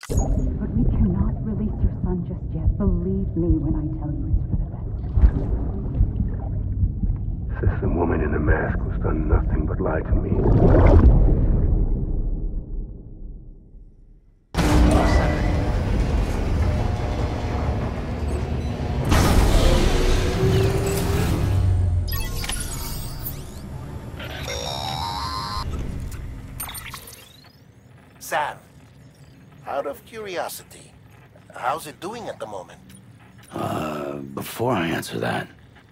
But we cannot release your son just yet. Believe me when I tell you it's for the best. Says the woman in the mask who's done nothing but lie to me. Sam, out of curiosity, how's it doing at the moment? Before I answer that,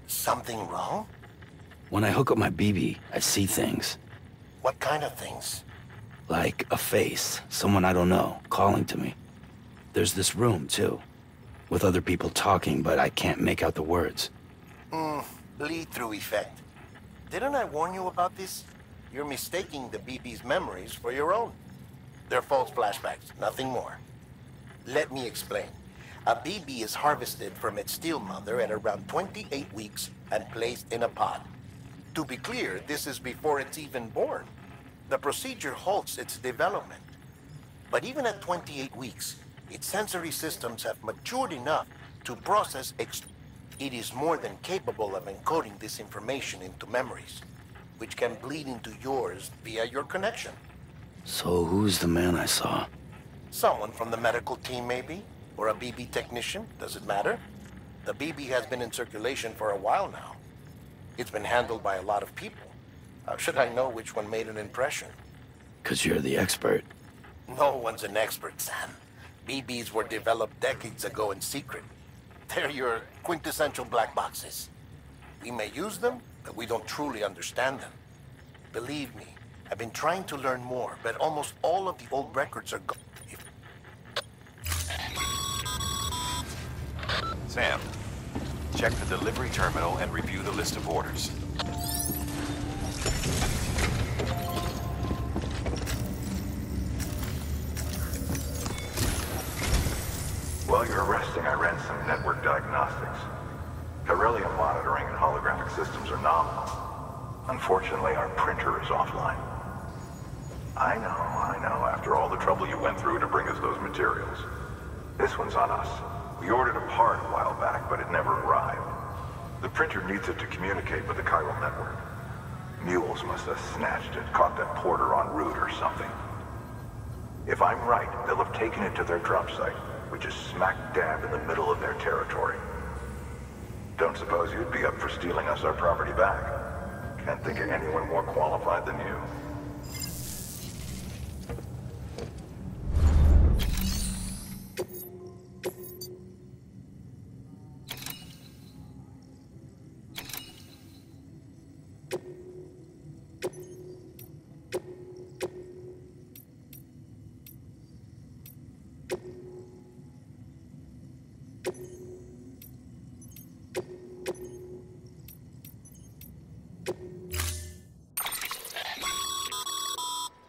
Something wrong? when I hook up my BB, I see things. What kind of things? Like a face, someone I don't know, calling to me. There's this room, too, with other people talking, but I can't make out the words. Bleed-through effect. Didn't I warn you about this? You're mistaking the BB's memories for your own. They're false flashbacks, nothing more. Let me explain. A BB is harvested from its steel mother at around 28 weeks and placed in a pod. To be clear, this is before it's even born. The procedure halts its development. But even at 28 weeks, its sensory systems have matured enough to process it is more than capable of encoding this information into memories, which can bleed into yours via your connection. So who's the man I saw? Someone from the medical team, maybe? Or a BB technician? Does it matter? The BB has been in circulation for a while now. It's been handled by a lot of people. How should I know which one made an impression? 'Cause you're the expert. No one's an expert, Sam. BBs were developed decades ago in secret. They're your quintessential black boxes. We may use them, but we don't truly understand them. Believe me, I've been trying to learn more, but almost all of the old records are gone. Sam, check the delivery terminal and review the list of orders. While you're resting, I ran some network diagnostics. Beryllium monitoring and holographic systems are nominal. Unfortunately, our printer is offline. I know. After all the trouble you went through to bring us those materials. This one's on us. We ordered a part a while back, but it never arrived. The printer needs it to communicate with the chiral network. Mules must have snatched it, caught that porter en route or something. If I'm right, they'll have taken it to their drop site, which is smack dab in the middle of their territory. Don't suppose you'd be up for stealing us our property back? Can't think of anyone more qualified than you.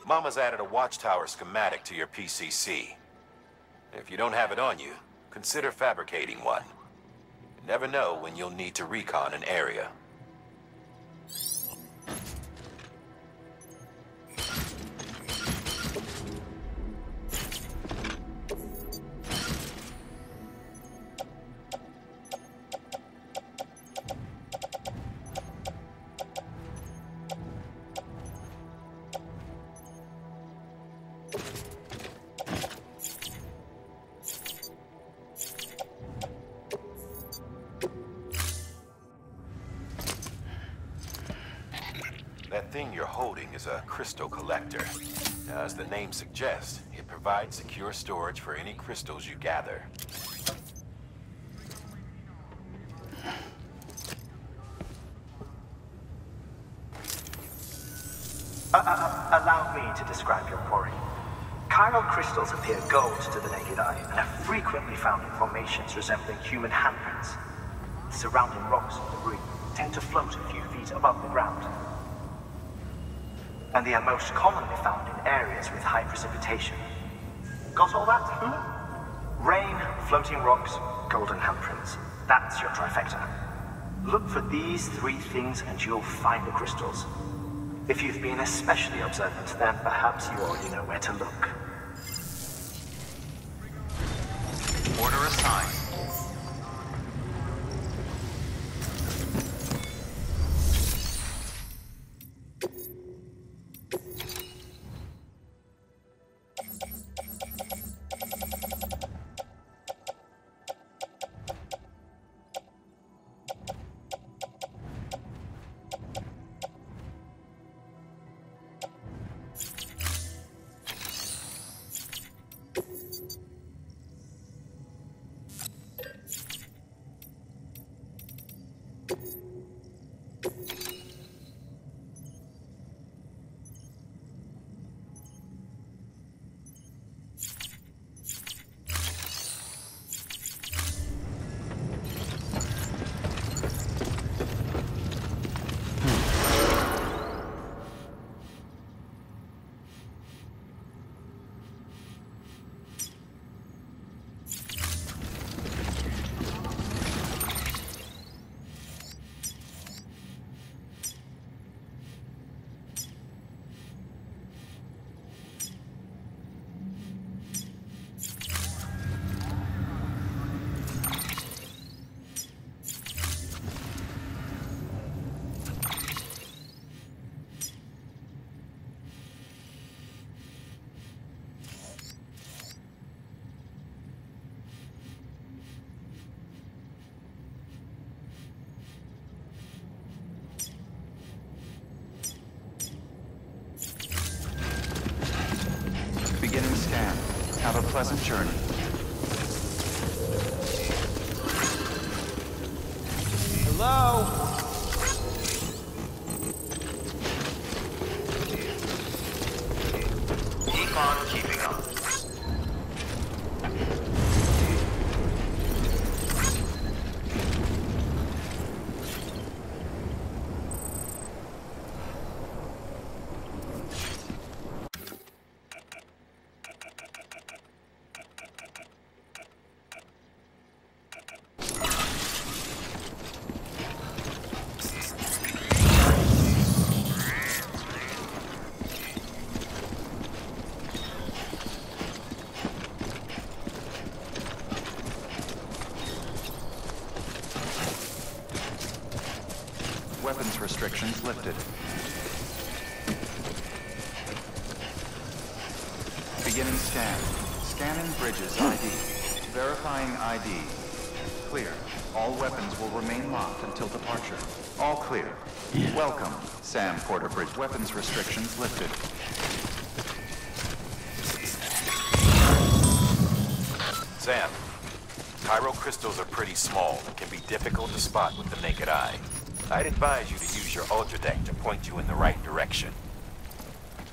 Mama's added a watchtower schematic to your PCC. If you don't have it on you, consider fabricating one. You never know when you'll need to recon an area. That thing you're holding is a crystal collector. Now, as the name suggests, it provides secure storage for any crystals you gather. Allow me to describe your quarry. Chiral crystals appear gold to the naked eye and are frequently found in formations resembling human handprints. Surrounding rocks and debris tend to float a few feet above the ground. And they are most commonly found in areas with high precipitation. Got all that? Rain, floating rocks, golden handprints. That's your trifecta. Look for these three things and you'll find the crystals. If you've been especially observant, then perhaps you already know where to look. Order assigned. Beginning scan. Have a pleasant journey. Hello? Keep on keeping up. Weapons restrictions lifted. Beginning scan. Scanning bridges ID. Verifying ID. Clear. All weapons will remain locked until departure. All clear. Welcome, Sam Porter Bridge. Weapons restrictions lifted. Sam, Chiral crystals are pretty small and can be difficult to spot with the naked eye. I'd advise you to use your Ultra Deck to point you in the right direction.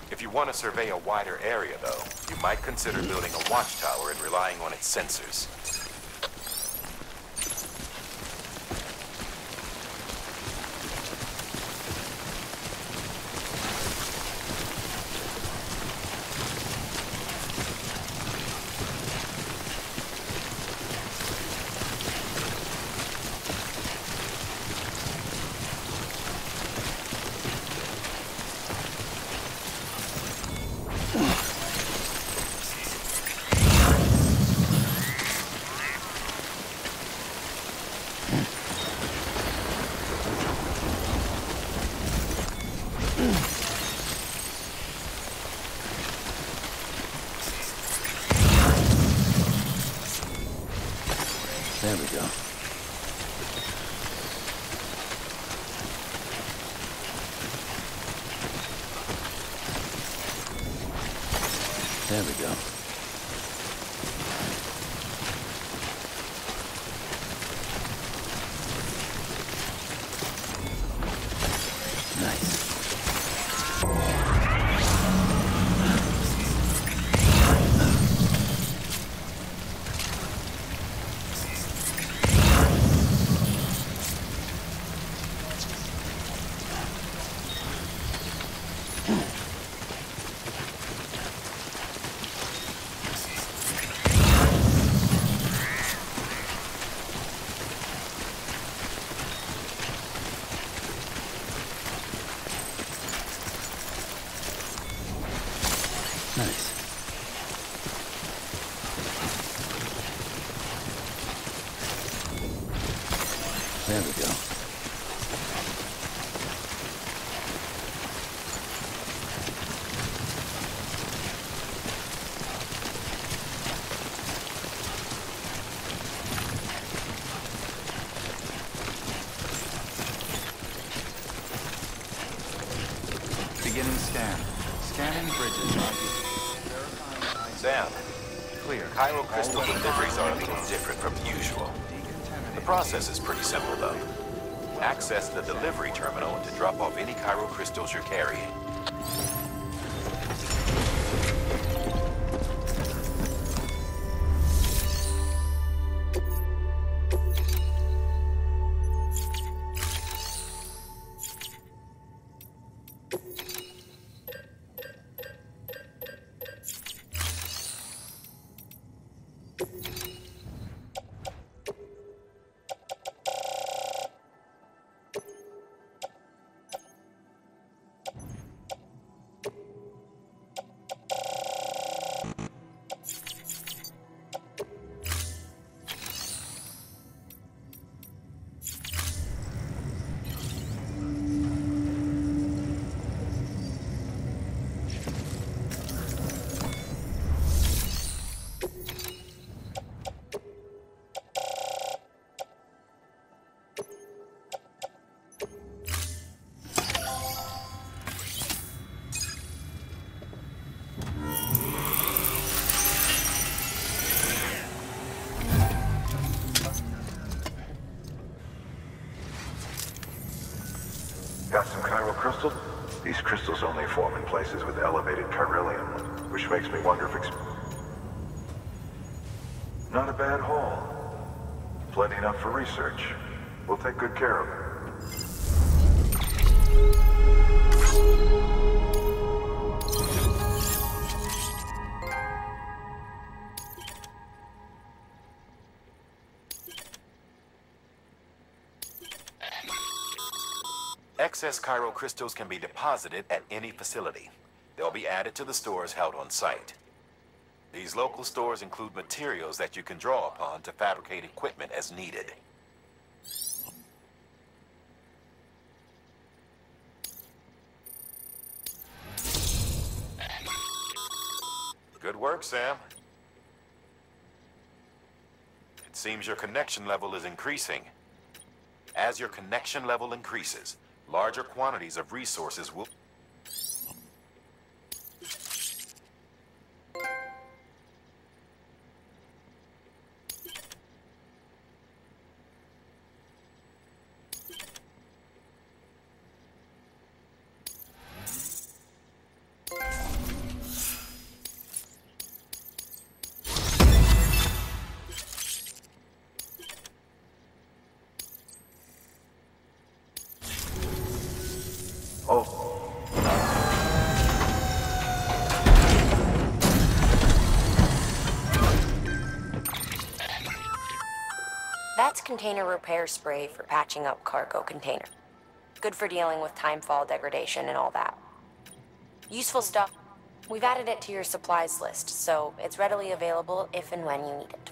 If you want to survey a wider area, though, you might consider building a watchtower and relying on its sensors. There we go. There we go. Nice. There we go. Beginning scan. Scanning bridges. Sam, Clear. Chiral crystal deliveries are a little different from usual. The process is pretty simple, though. Access the delivery terminal to drop off any chiral crystals you're carrying. Got some chiral crystals? These crystals only form in places with elevated chiralium, which makes me wonder if Not a bad haul. Plenty enough for research. We'll take good care of it. Excess chiral crystals can be deposited at any facility. They'll be added to the stores held on site. These local stores include materials that you can draw upon to fabricate equipment as needed. Good work, Sam. It seems your connection level is increasing. As your connection level increases, larger quantities of resources will... That's container repair spray for patching up cargo container. Good for dealing with timefall degradation and all that. Useful stuff. We've added it to your supplies list, so it's readily available if and when you need it.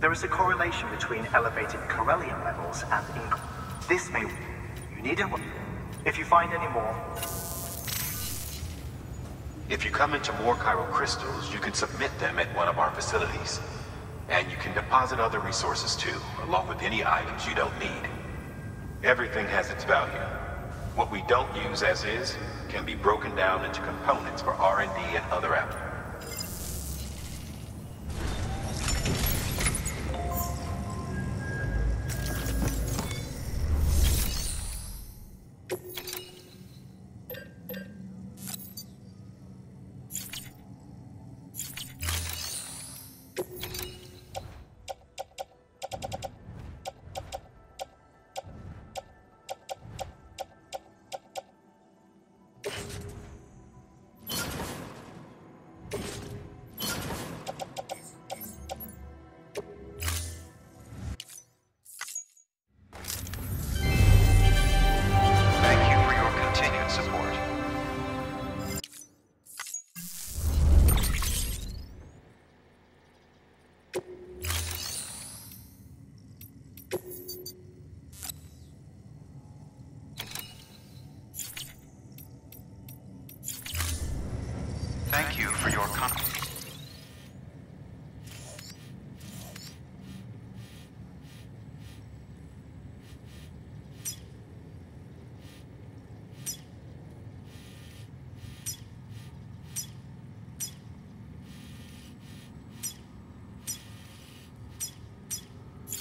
There is a correlation between elevated chiralium levels and this may... You need it. If you find any more... If you come into more chiral crystals, you can submit them at one of our facilities. And you can deposit other resources too, along with any items you don't need. Everything has its value. What we don't use as is can be broken down into components for R&D and other applications.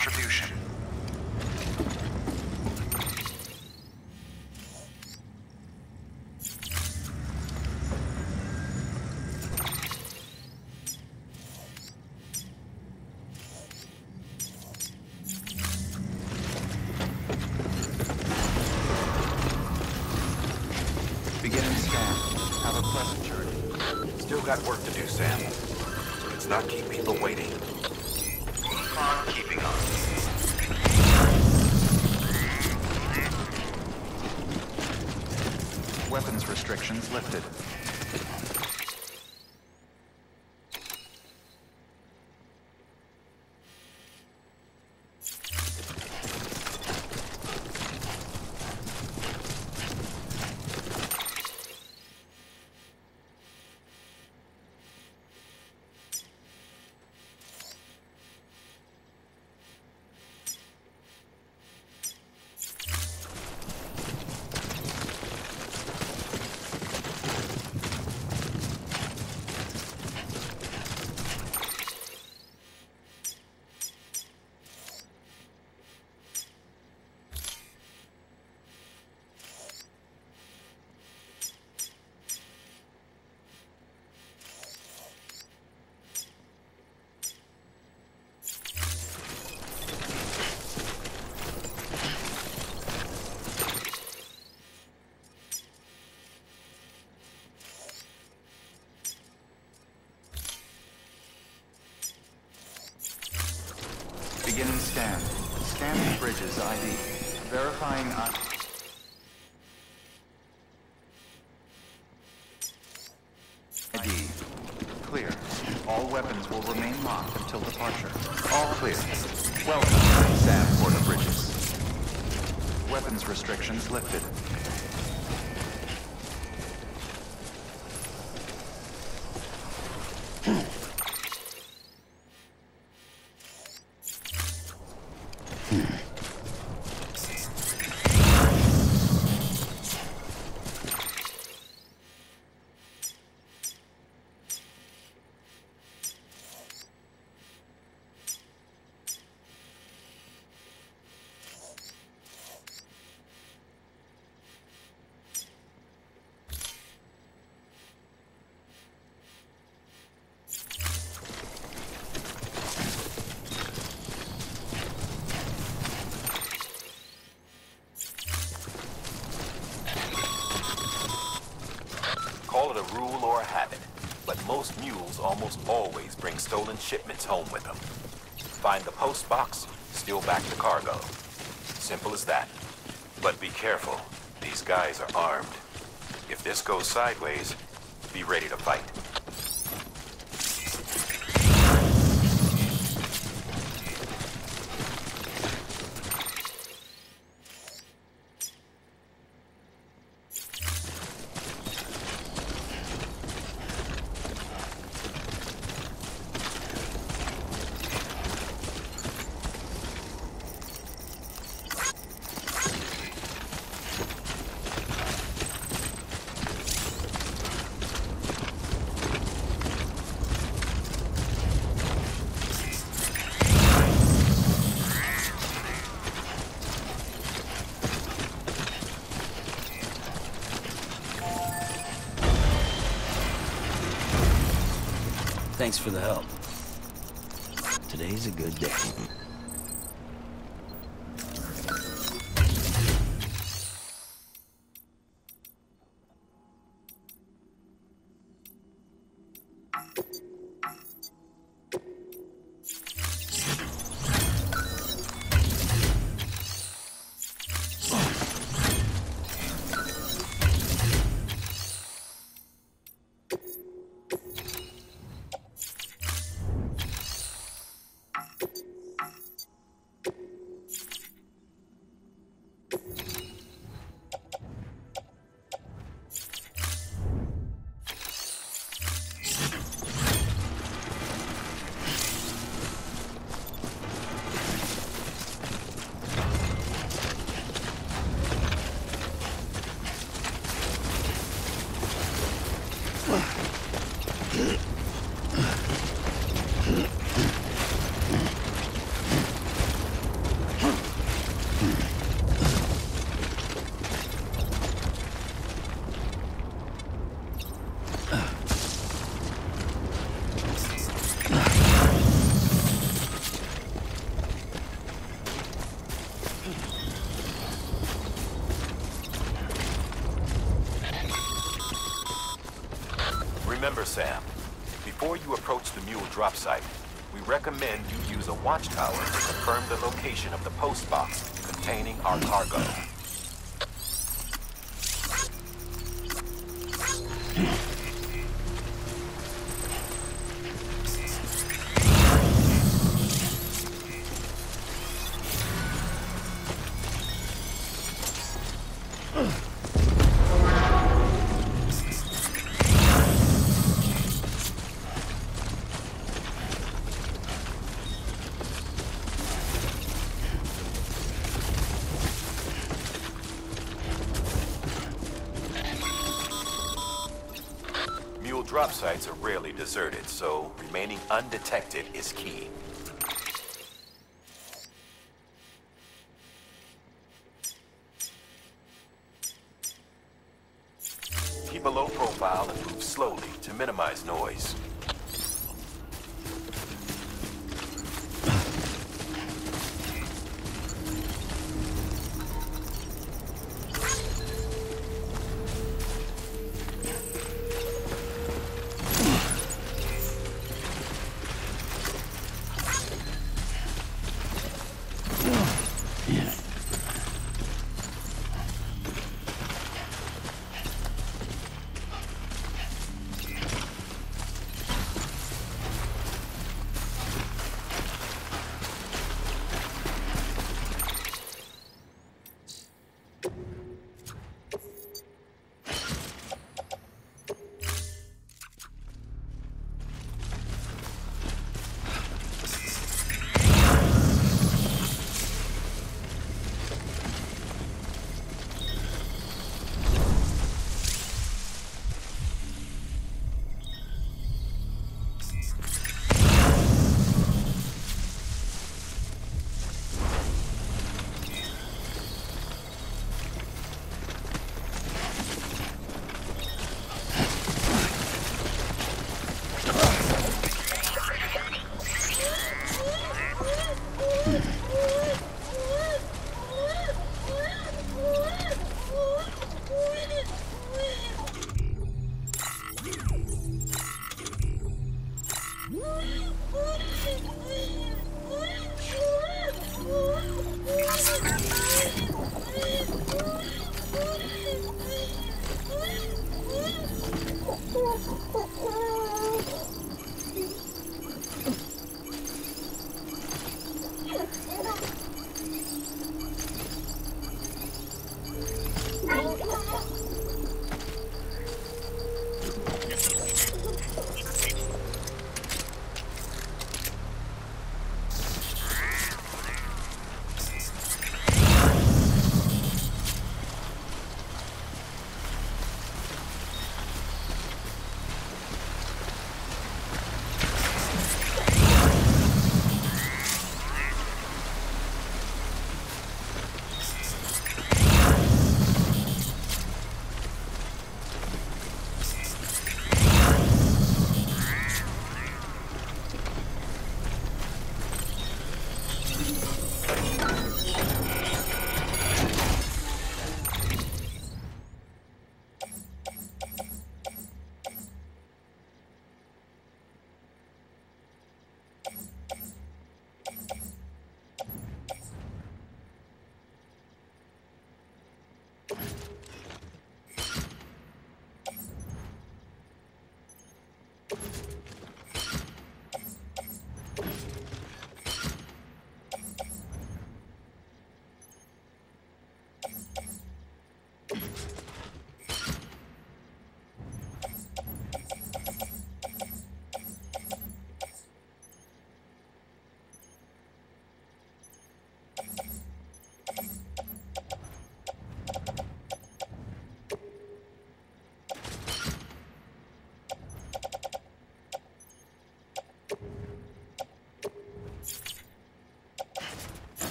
Contribution. Beginning scan. Have a pleasant journey. Still got work to do, Sam. Let's not keep people waiting. Keeping on. Weapons restrictions lifted. Beginning scan. Scanning bridges ID. Verifying ID. Clear. All weapons will remain locked until departure. All clear. Welcome, Sam Porter Bridges. Weapons restrictions lifted. Call it a rule or a habit, but most mules almost always bring stolen shipments home with them. Find the post box, steal back the cargo. Simple as that. But be careful. These guys are armed. If this goes sideways, be ready to fight. Thanks for the help. Today's a good day. Sam. Before you approach the mule drop site, we recommend you use a watchtower to confirm the location of the post box containing our cargo. Drop sites are rarely deserted, so remaining undetected is key. Keep a low profile and move slowly to minimize noise.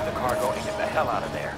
grab the cargo and get the hell out of there.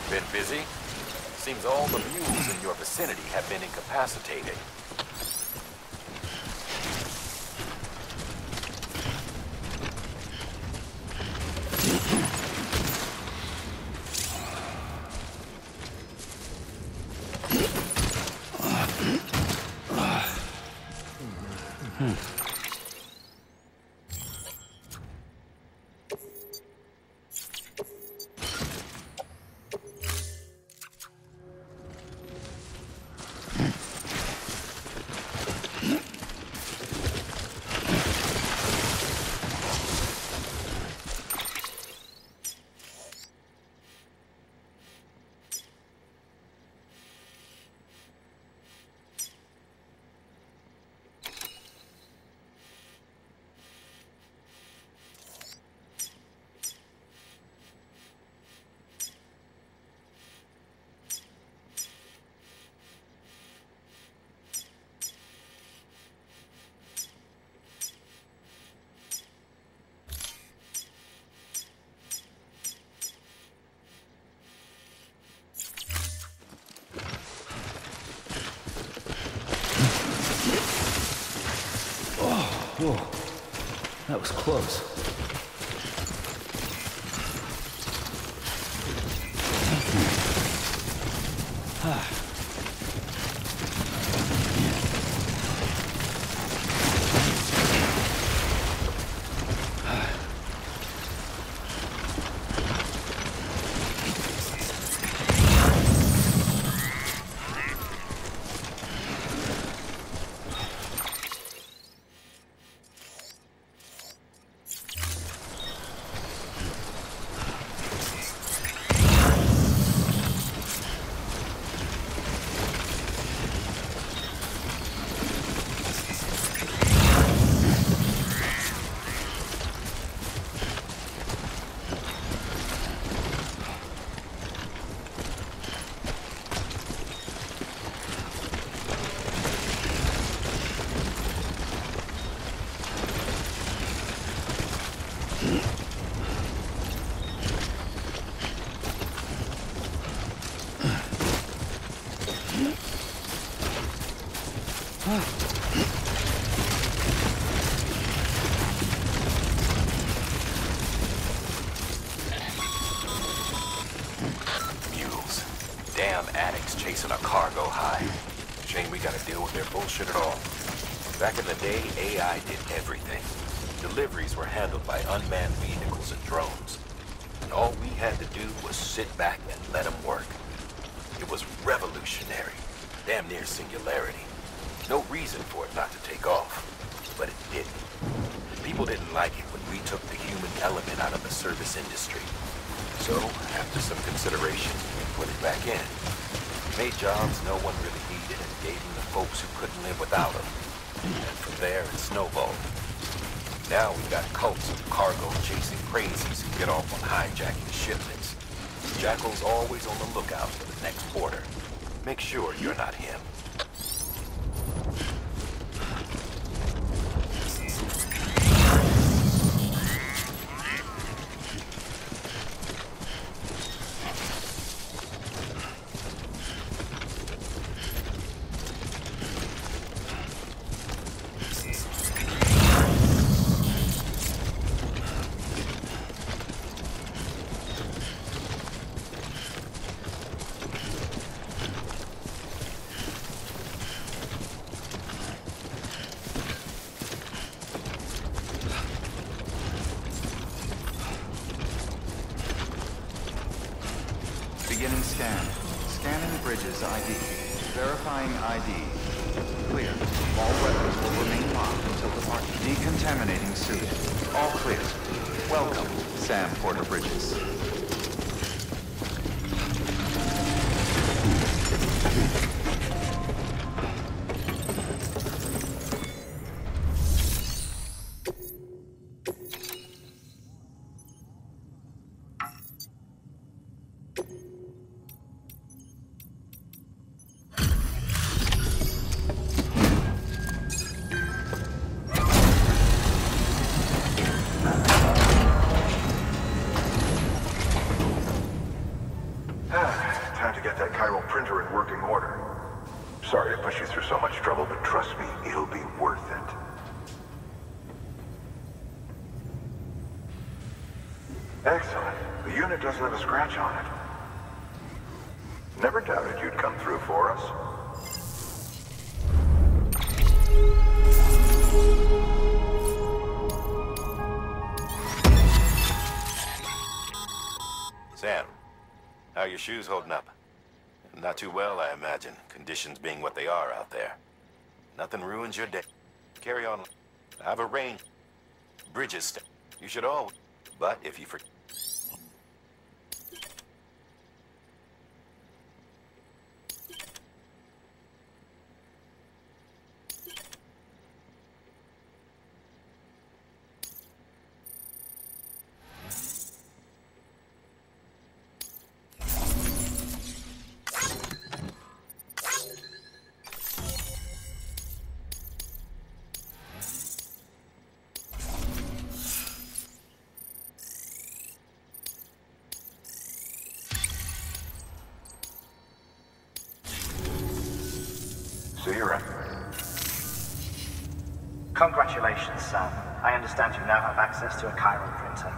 Been busy? Seems all the mules in your vicinity have been incapacitated. Whoa, that was close. Mules. Damn addicts chasing a cargo high. Shame we gotta deal with their bullshit at all. Back in the day, AI did everything. Deliveries were handled by unmanned vehicles and drones. And all we had to do was sit back and let them work. It was revolutionary. Damn near singularity. No reason for it not to take off. But it didn't. People didn't like it when we took the human element out of the service industry. So, after some consideration, we put it back in. Made jobs no one really needed and gave them to folks who couldn't live without them. And from there, it snowballed. Now we got cults of cargo-chasing crazies who get off on hijacking shipments. Jackal's always on the lookout for the next order. Make sure you're not him. Beginning scan. Scanning bridges ID. Verifying ID. Clear. All weapons will remain locked until departure. Decontaminating suit. All clear. Welcome, Sam Porter Bridges. Time to get that chiral printer in working order. Sorry to push you through so much trouble, but trust me, it'll be worth it. Excellent. The unit doesn't have a scratch on it. Never doubted you'd come through for us. Sam, how are your shoes holding up? Not too well, I imagine, conditions being what they are out there. Nothing ruins your day. Carry on. I've arranged bridges. You should all. But if you forget. See you around. Congratulations, Sam. I understand you now have access to a chiral printer.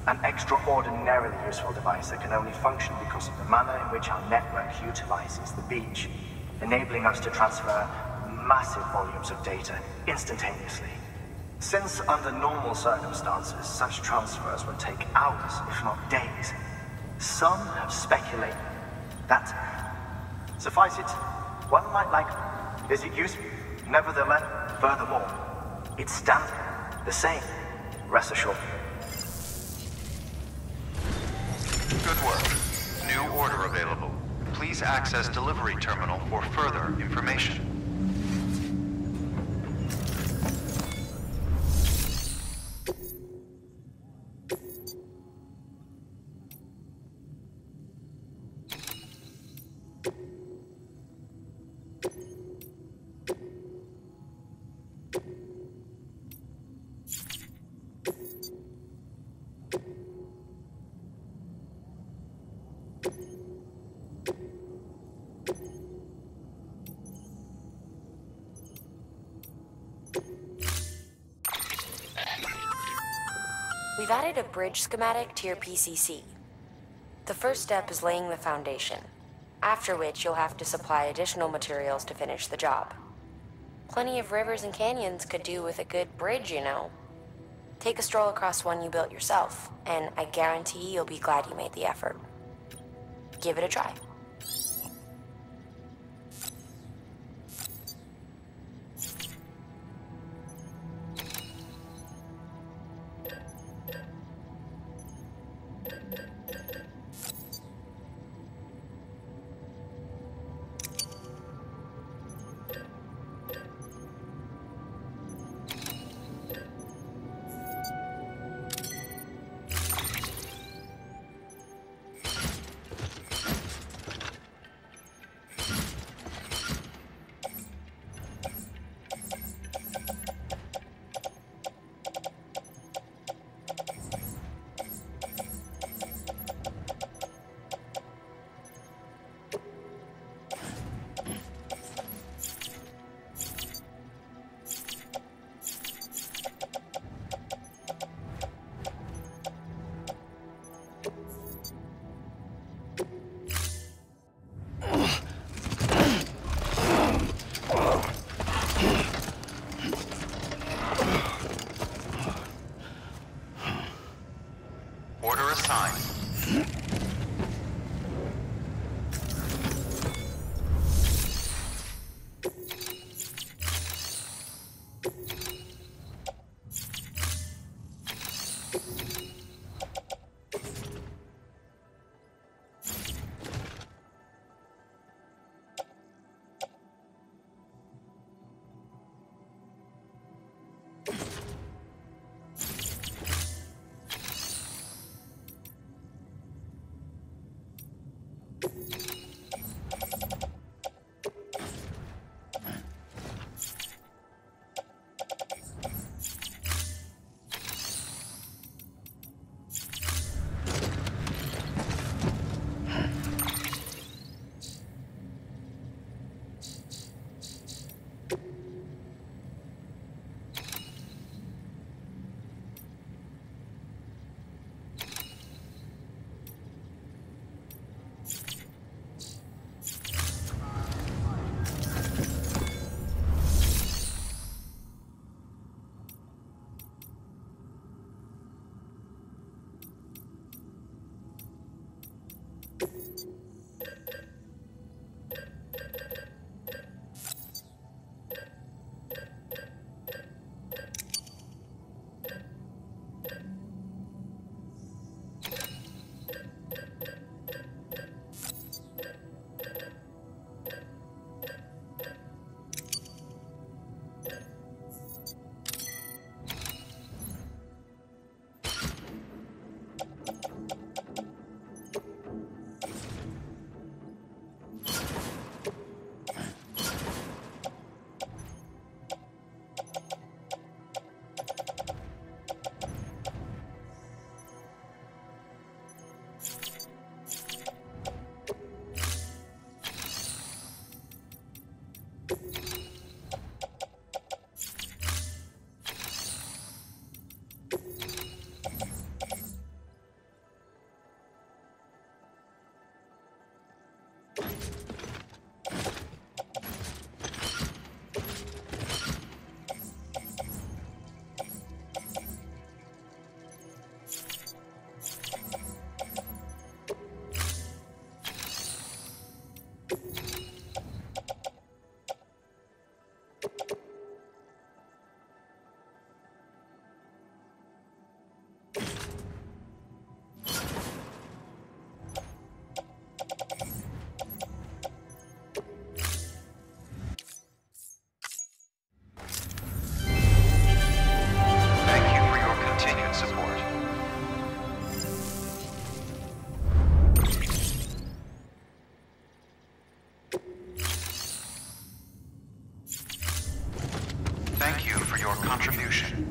An extraordinarily useful device that can only function because of the manner in which our network utilizes the beach, enabling us to transfer massive volumes of data instantaneously. Since under normal circumstances, such transfers would take hours, if not days, some have speculated that, suffice it, one might like, is it useful? Nevertheless, furthermore, it stands the same. Rest assured. Good work. New order available. Please access delivery terminal for further information. We've added a bridge schematic to your PCC. The first step is laying the foundation, after which you'll have to supply additional materials to finish the job. Plenty of rivers and canyons could do with a good bridge, you know. Take a stroll across one you built yourself, and I guarantee you'll be glad you made the effort. Give it a try. contribution.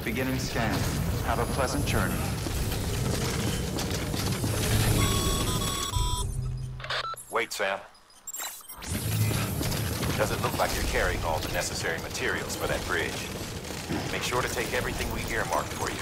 Beginning scan. Have a pleasant journey. Wait, Sam. Doesn't look like you're carrying all the necessary materials for that bridge. Make sure to take everything we earmarked for you.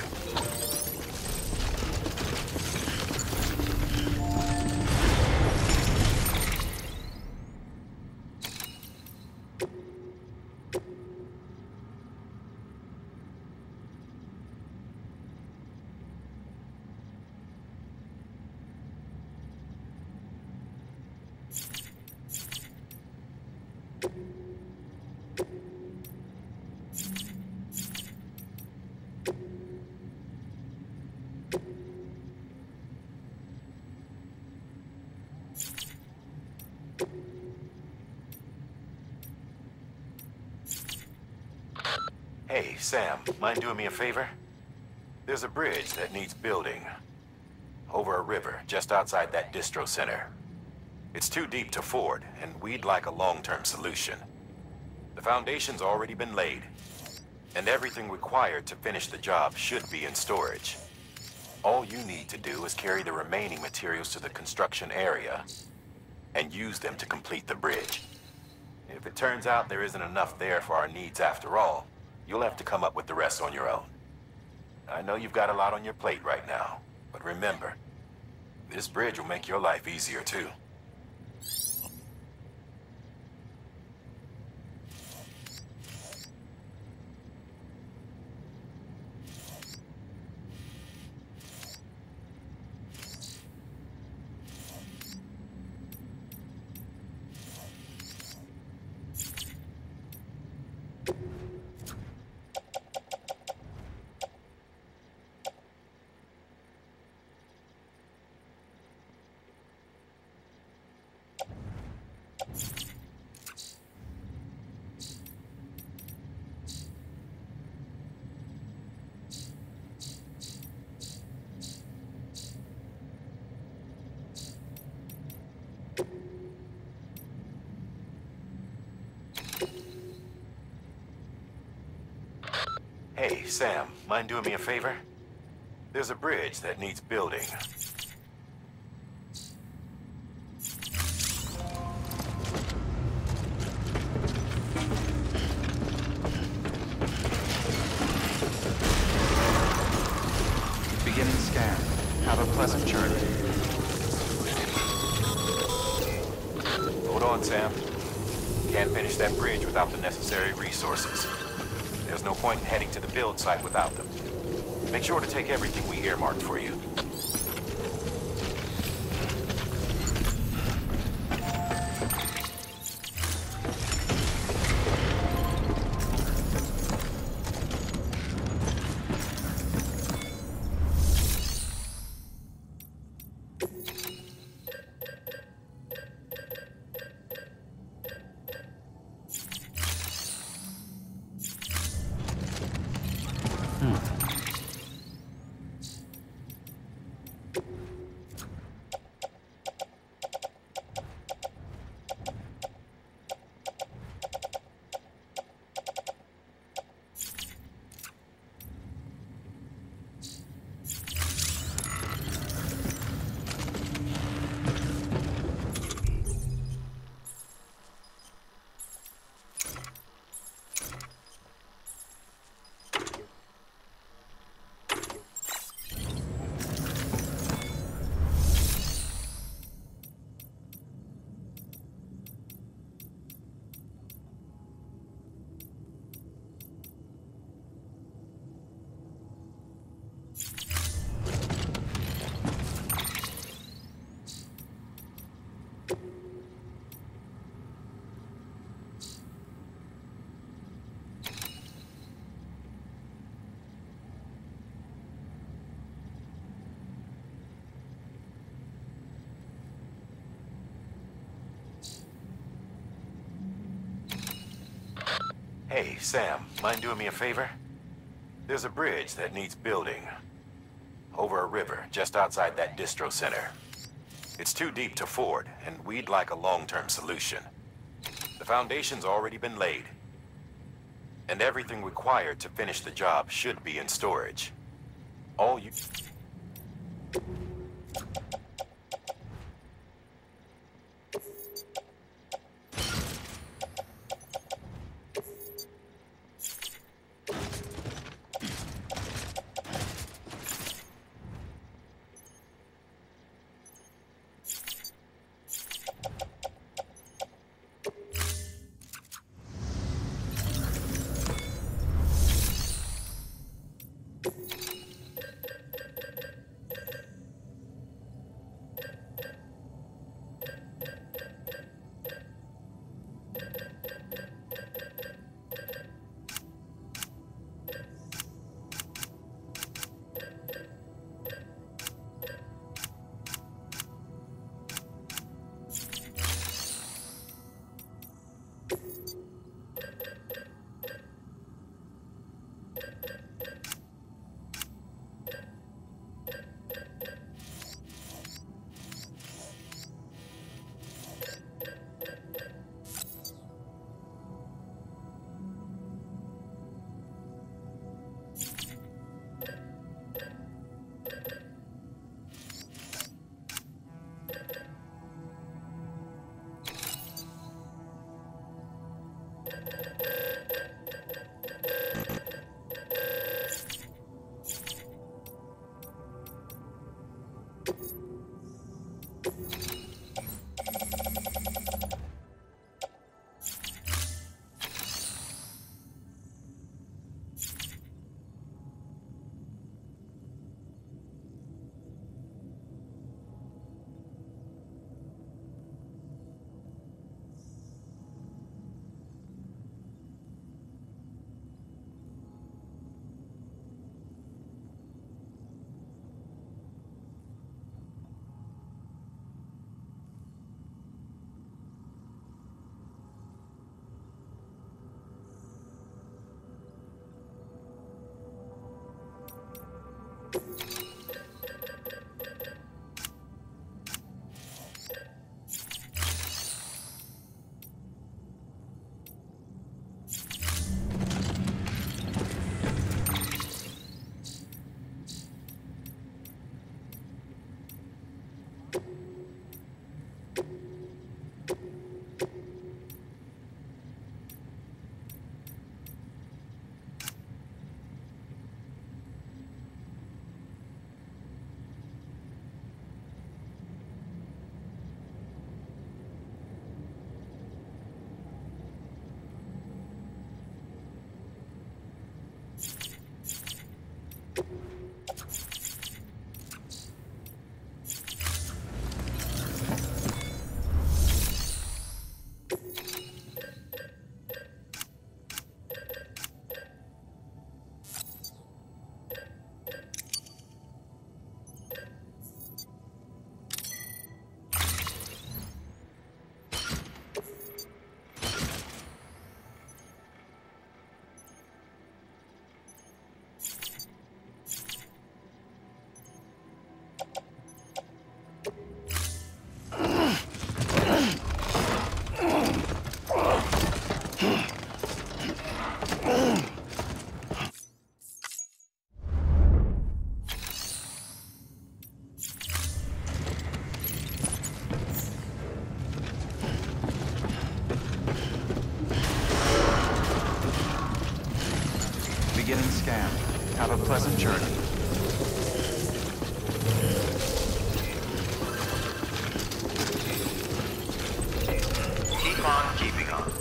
Hey, Sam, mind doing me a favor? There's a bridge that needs building. Over a river, just outside that distro center. It's too deep to ford, and we'd like a long-term solution. The foundation's already been laid, and everything required to finish the job should be in storage. All you need to do is carry the remaining materials to the construction area, and use them to complete the bridge. If it turns out there isn't enough there for our needs after all, you'll have to come up with the rest on your own. I know you've got a lot on your plate right now, but remember, this bridge will make your life easier too. Hey, Sam, mind doing me a favor? There's a bridge that needs building. Beginning scan. Have a pleasant journey. Hold on, Sam. Can't finish that bridge without the necessary resources. There's no point in heading to the build site without them. Make sure to take everything we earmarked for you. Hey, Sam, mind doing me a favor? There's a bridge that needs building. Over a river, just outside that distro center. It's too deep to ford, and we'd like a long-term solution. The foundation's already been laid. And everything required to finish the job should be in storage. All you... Beginning scan. Have a pleasant journey. Keep on keeping on.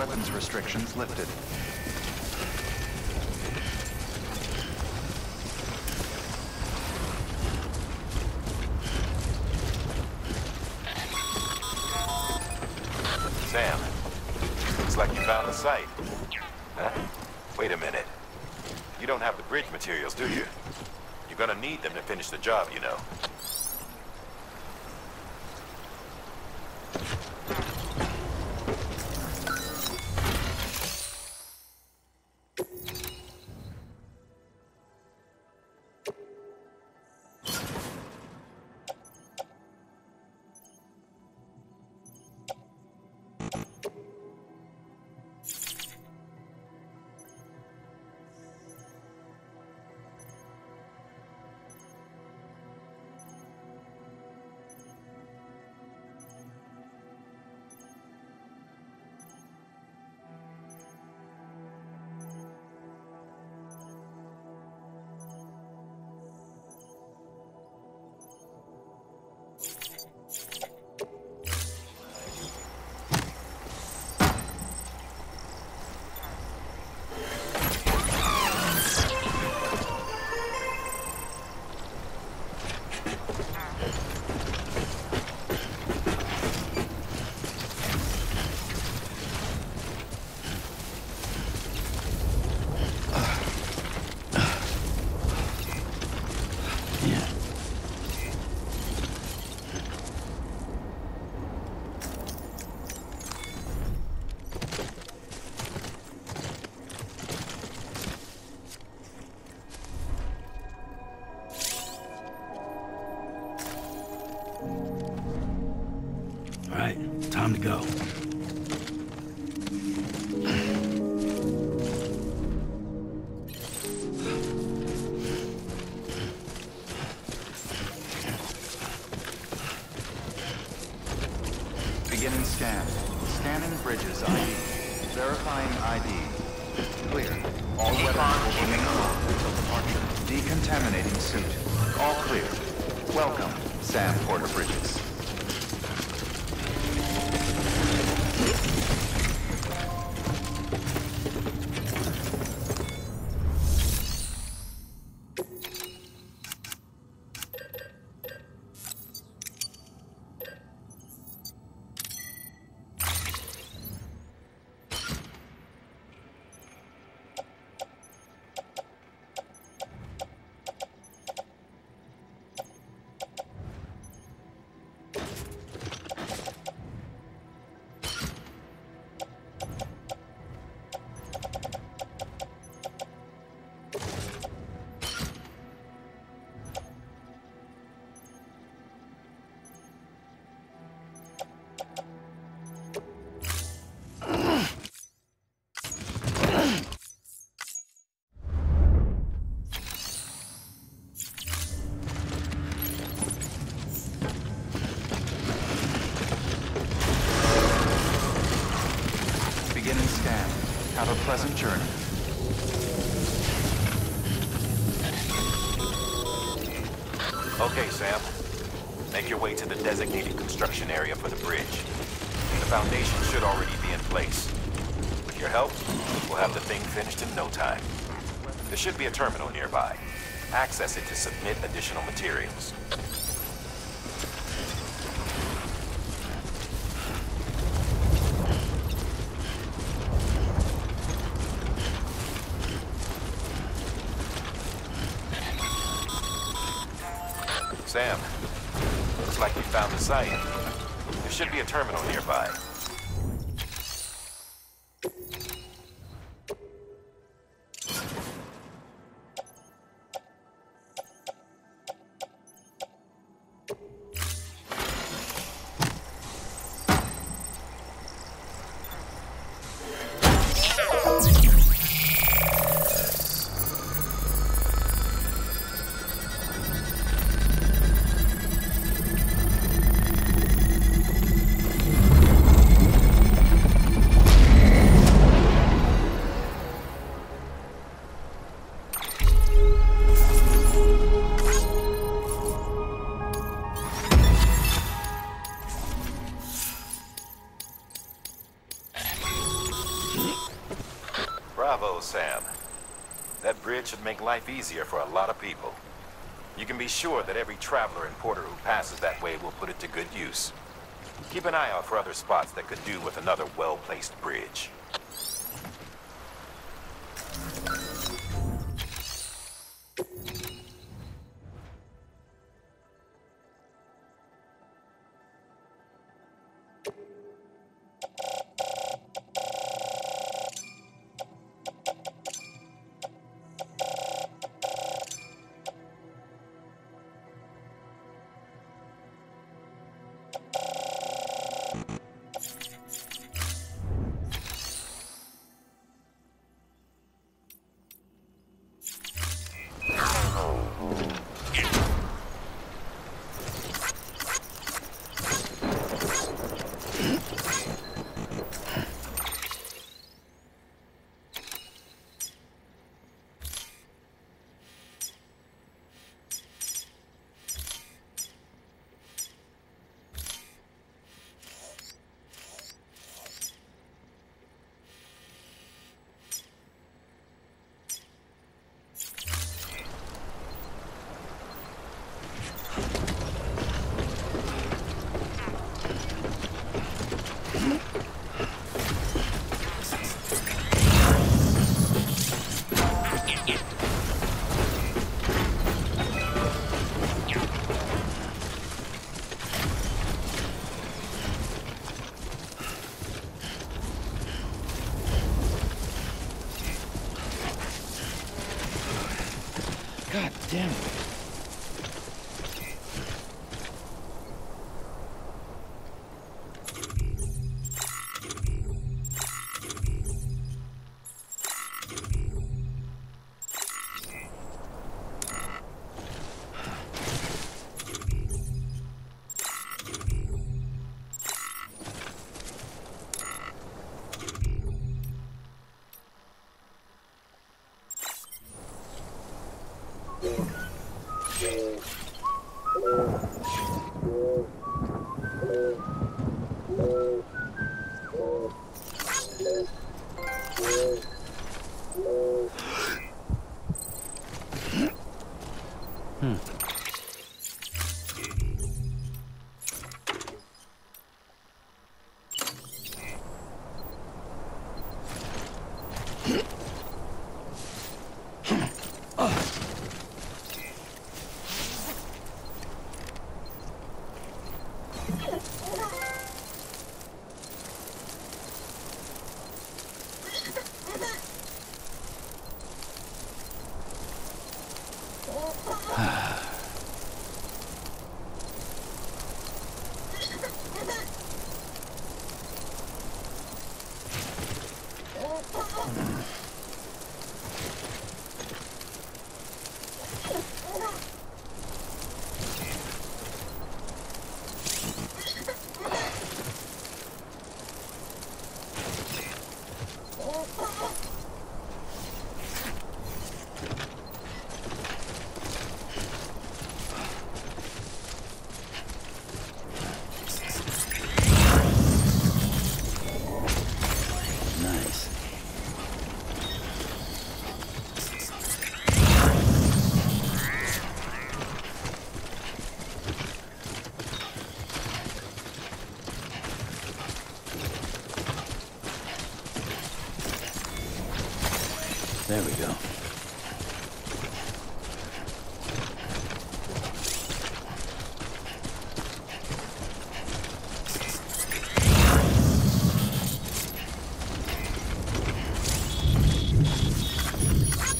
weapons restrictions lifted. Sam, looks like you found the site. Huh? Wait a minute. You don't have the bridge materials, do you? You're gonna need them to finish the job, you know. Time to go. Beginning scan. Scanning bridges ID. Verifying ID. Clear. All weapons will remain locked until departure. Decontaminating suit. All clear. Welcome, Sam Porter Bridges. Have a pleasant journey. Okay, Sam. Make your way to the designated construction area for the bridge. The foundation should already be in place. With your help, we'll have the thing finished in no time. There should be a terminal nearby. Access it to submit additional materials. Sam, looks like we found the site. There should be a terminal nearby. Bravo, Sam. That bridge should make life easier for a lot of people. You can be sure that every traveler and porter who passes that way will put it to good use. Keep an eye out for other spots that could do with another well-placed bridge. God damn it. There we go.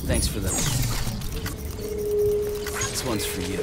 Thanks for them. This one's for you.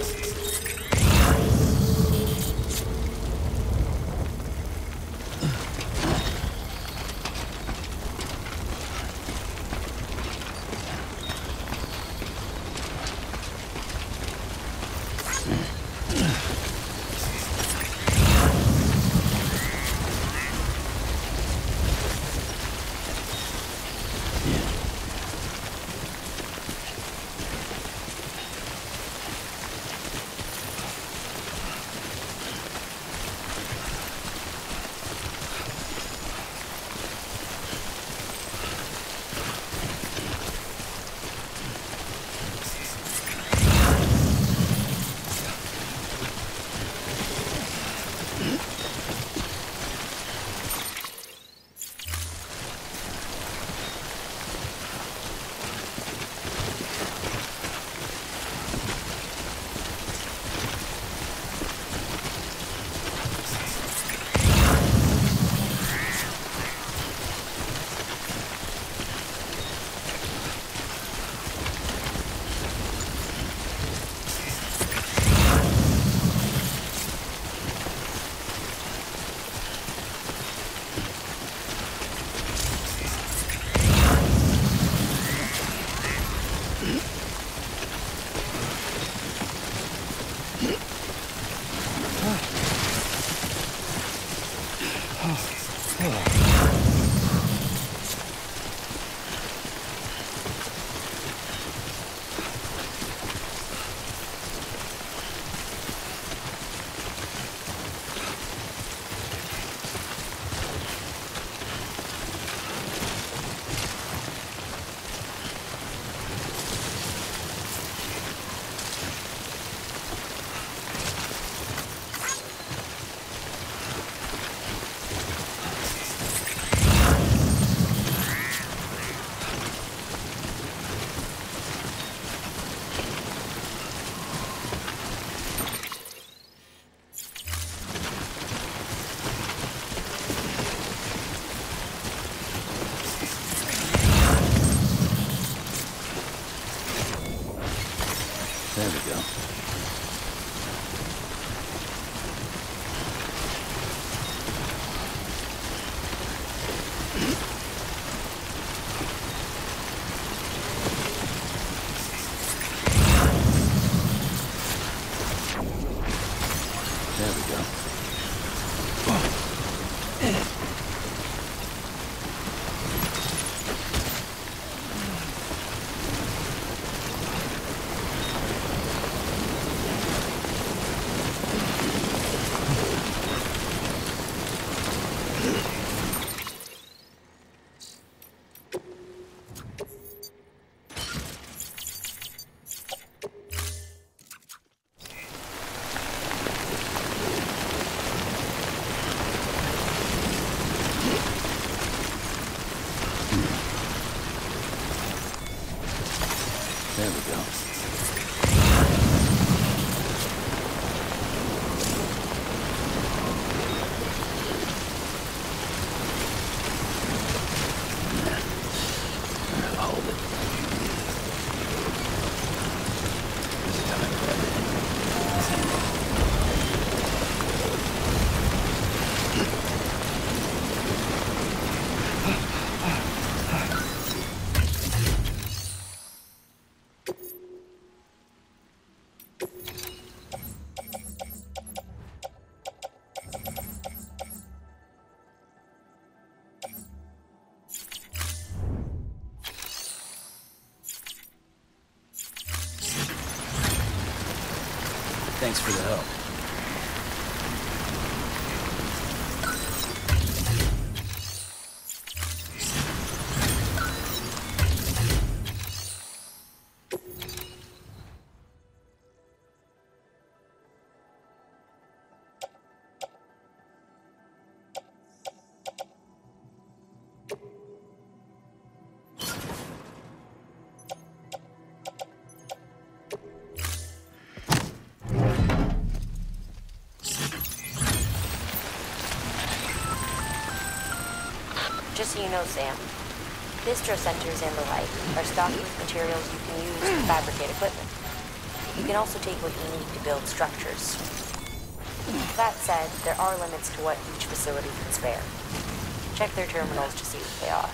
There we go. There we go. Hold it. This is coming for everything. Thanks for the help. Just so you know, Sam, distro centers and the like are stocked with materials you can use to fabricate equipment. You can also take what you need to build structures. That said, there are limits to what each facility can spare. Check their terminals to see what they are.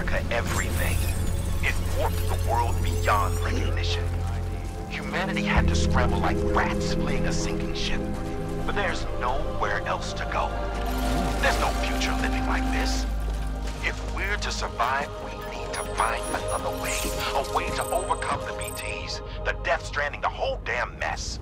America everything. It warped the world beyond recognition. Humanity had to scramble like rats fleeing a sinking ship. But there's nowhere else to go. There's no future living like this. If we're to survive, we need to find another way. A way to overcome the BTs, the Death Stranding, the whole damn mess.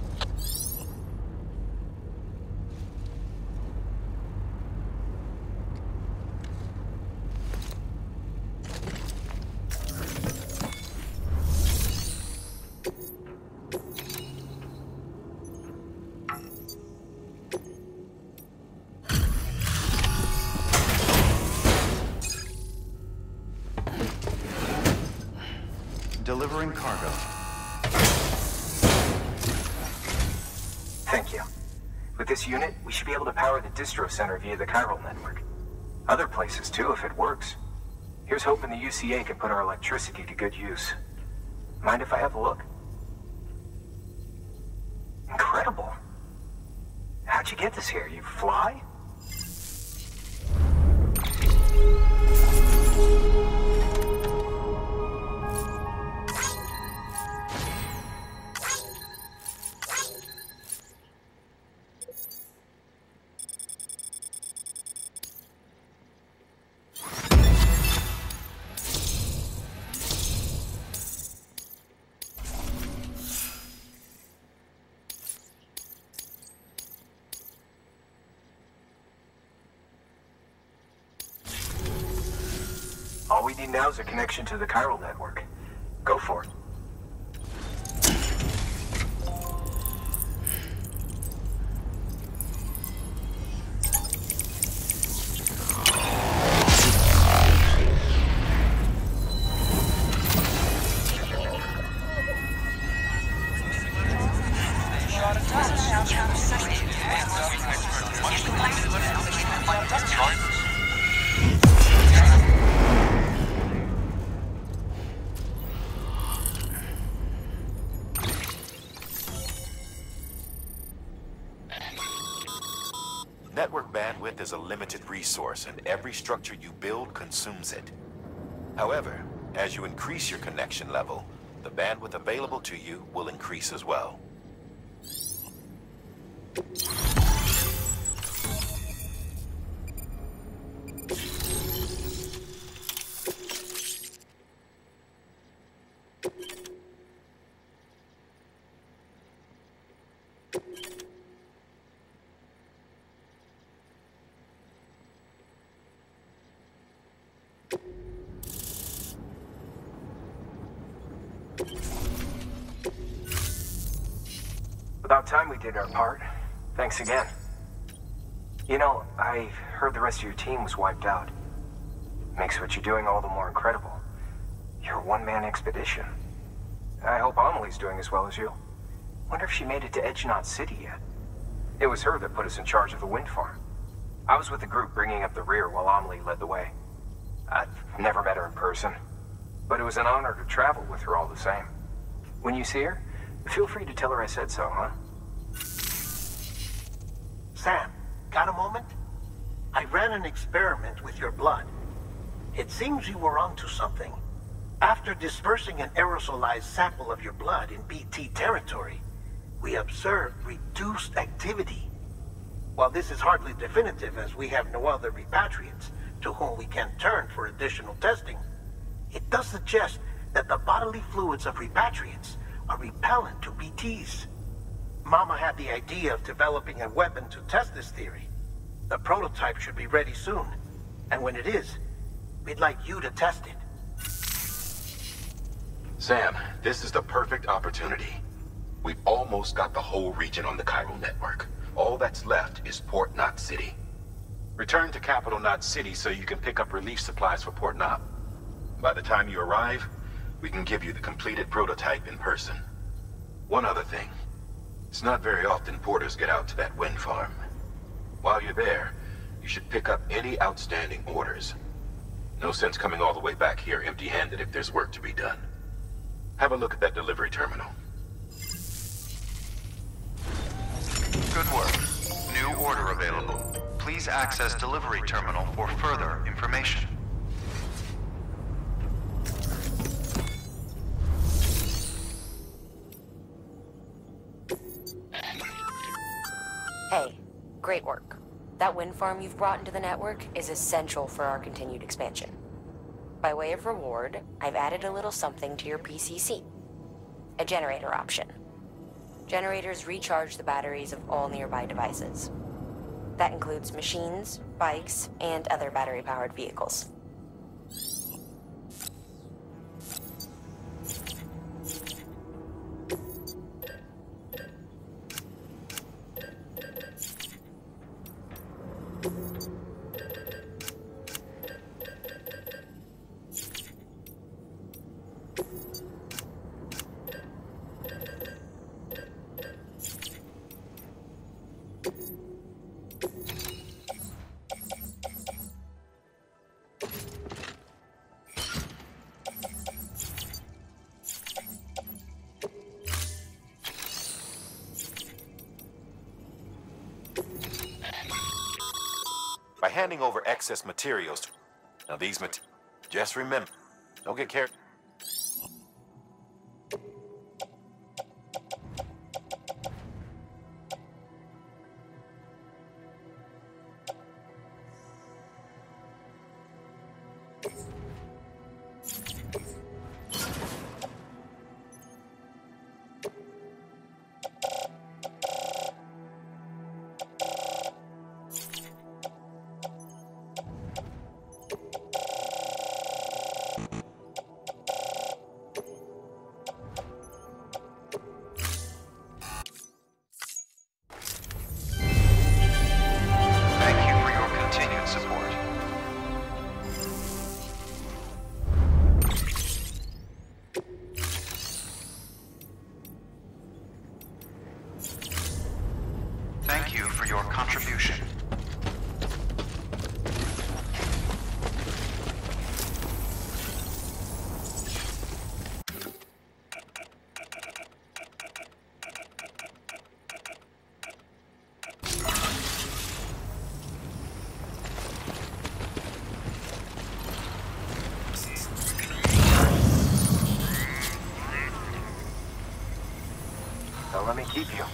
Delivering cargo. Thank you. With this unit, we should be able to power the distro center via the chiral network. Other places too, if it works. Here's hoping the UCA can put our electricity to good use. Mind if I have a look? Incredible. How'd you get this here? You fly? All we need now is a connection to the chiral network. Go for it. Network bandwidth is a limited resource, and every structure you build consumes it. However, as you increase your connection level, the bandwidth available to you will increase as well. About time we did our part. Thanks again. You know, I heard the rest of your team was wiped out. Makes what you're doing all the more incredible. You're a one-man expedition. I hope Amelie's doing as well as you. Wonder if she made it to Edge Knot City yet. It was her that put us in charge of the wind farm. I was with the group bringing up the rear while Amelie led the way. I've never met her in person, but it was an honor to travel with her all the same. When you see her, feel free to tell her I said so, huh? Sam, got a moment? I ran an experiment with your blood. It seems you were onto something. After dispersing an aerosolized sample of your blood in BT territory, we observed reduced activity. While this is hardly definitive, as we have no other repatriates to whom we can turn for additional testing, it does suggest that the bodily fluids of repatriates are repellent to BTs. Mama had the idea of developing a weapon to test this theory. The prototype should be ready soon, and when it is, we'd like you to test it. Sam, this is the perfect opportunity. We've almost got the whole region on the chiral network. All that's left is Port Knot City. Return to Capital Knot City so you can pick up relief supplies for Port Knot. By the time you arrive, we can give you the completed prototype in person. One other thing. It's not very often porters get out to that wind farm. While you're there, you should pick up any outstanding orders. No sense coming all the way back here empty-handed if there's work to be done. Have a look at that delivery terminal. Good work. New order available. Please access delivery terminal for further information. Hey, great work. That wind farm you've brought into the network is essential for our continued expansion. By way of reward, I've added a little something to your PCC. A generator option. Generators recharge the batteries of all nearby devices. That includes machines, bikes, and other battery-powered vehicles. By handing over excess materials to... Now these just remember, don't get carried... Thank you for your contribution. Don't let me keep you.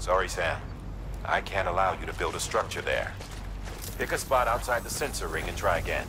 Sorry, Sam. I can't allow you to build a structure there. Pick a spot outside the sensor ring and try again.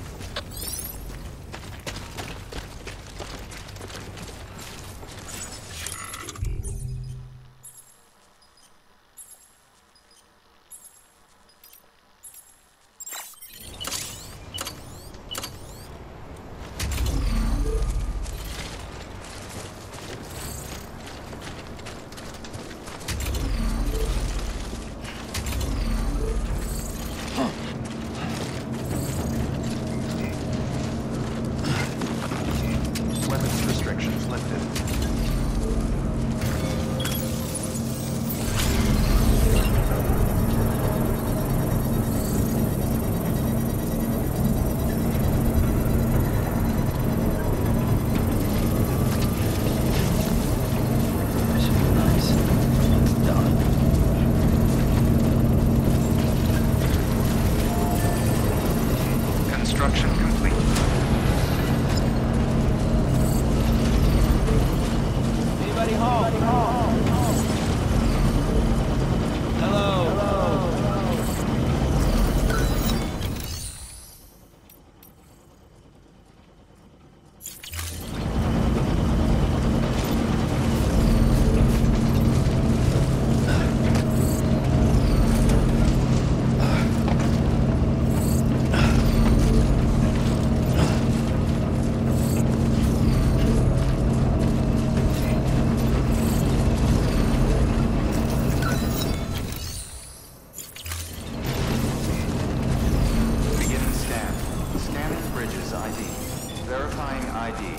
ID.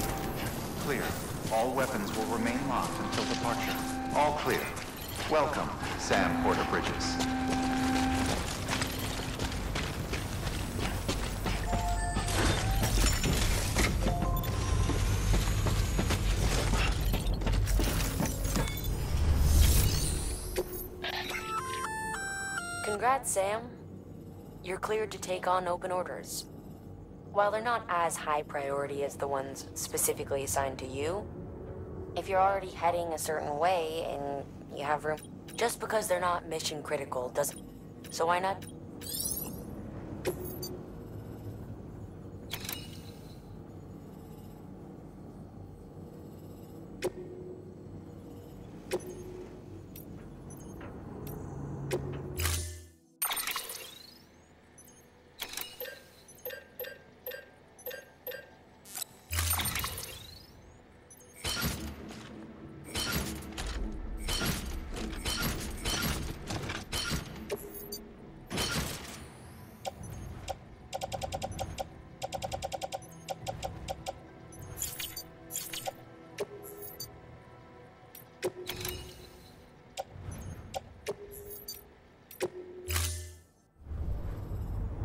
Clear. All weapons will remain locked until departure. All clear. Welcome, Sam Porter Bridges. Congrats, Sam. You're cleared to take on open orders. While they're not as high priority as the ones specifically assigned to you, if you're already heading a certain way and you have room, just because they're not mission critical doesn't... So why not?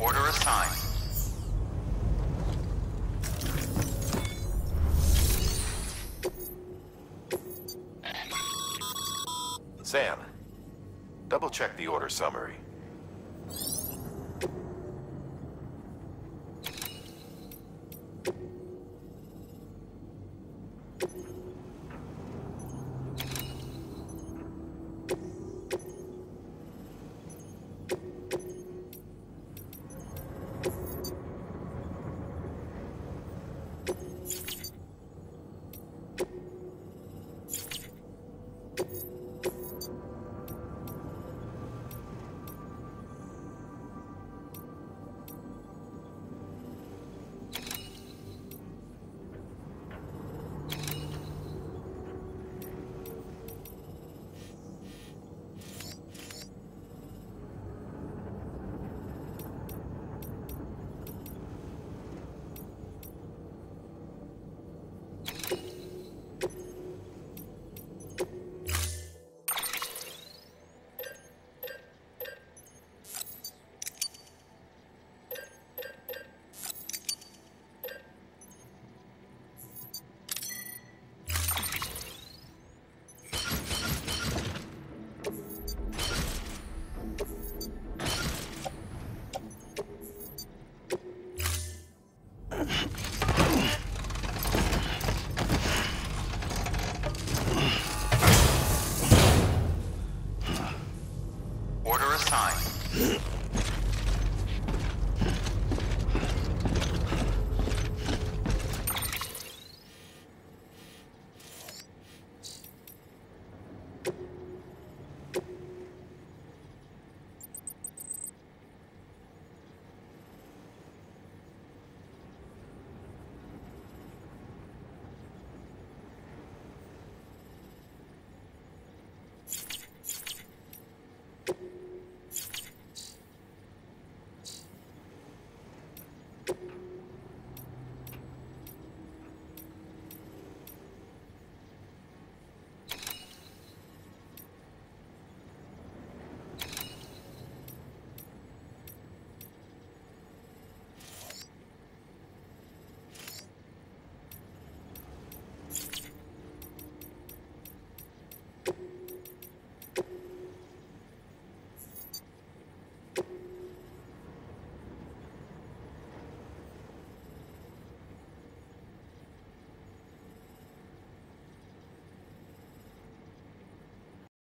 Order assigned. Sam, double-check the order summary.